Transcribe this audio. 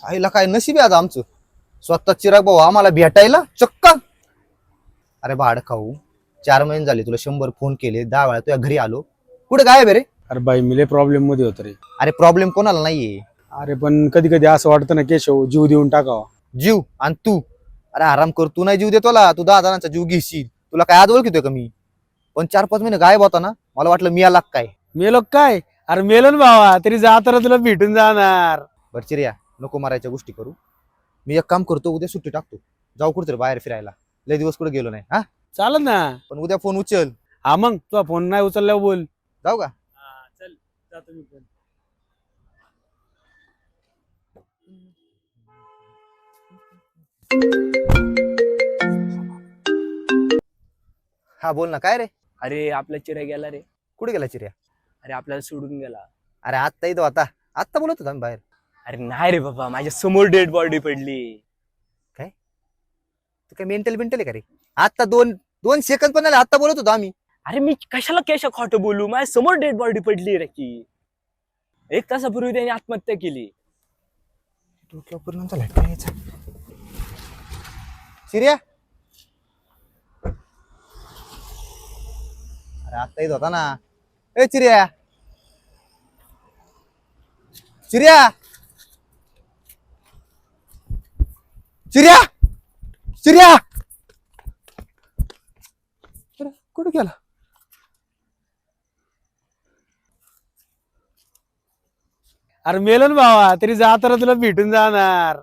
आईला काय नशीब आहे आज आमचं. स्वतः चिराग भाऊ आम्हाला भेटायला चक्क. अरे भाड खाऊ, 4 महिने झाले तुला 100 फोन केले, 10 वेळा तुझ्या घरी आलो. कुठे गायब आहे रे? अरे बाई मिले प्रॉब्लेम मध्ये होत रे. अरे प्रॉब्लेम कोणाला नाहीये. अरे पण कधी कधी असं वाटतं ना केशव जीव देऊन टाकावा. जीव आणि तू, अरे आराम कर. तू नाही जीव देतोला, तू 10 जणांचा जीव घेशील. तुला काय आज ओळखतोय का मी? पण 4-5 महिने गायब होता ना, मला वाटलं मी आला काय. मेलो काय? अरे मेलो ना भावा, तरी जाताना तुला भेटून जाणार. बरं चिर्या, नको मारायच्या गोष्टी करू. मी एक काम करतो, उद्या सुट्टी टाकतो, जाऊ कुठेतरी बाहेर फिरायला. लय दिवस कुठे गेलो नाही. हा चालत ना. पण उद्या फोन उचल. हा मग तुझा फोन नाही उचलल्यावर बोल. जाऊ का? चल जातो मी पण. हा बोल ना, काय रे? अरे आपला चिऱ्या गेला रे. कुठे गेला चिर्या? अरे आपल्याला सोडून गेला. अरे आत्ता येतो, आत्ता बोलत होता आम्ही बाहेर. अरे नाही रे बाबा, माझ्या समोर डेड बॉडी पडली. तू काय मेंटल आहे का रे? आत्ता 2 सेकंद पण आले, आत्ता बोलत होतो आम्ही. अरे मी कशाला केशव खोटं बोलू, माझ्या समोर डेड बॉडी पडली रे की. 1 तासापूर्वी त्याने आत्महत्या केली. डोक्यावर परिणाम झालाय काय याचा? चिर्या, अरे आत्ता येत होता ना. ए चिर्या, चिर्या, चिर्या, चिर्या, अरे कुठे गेला? अरे मेलो ना भावा, तरी जाताना तुला भेटून जाणार.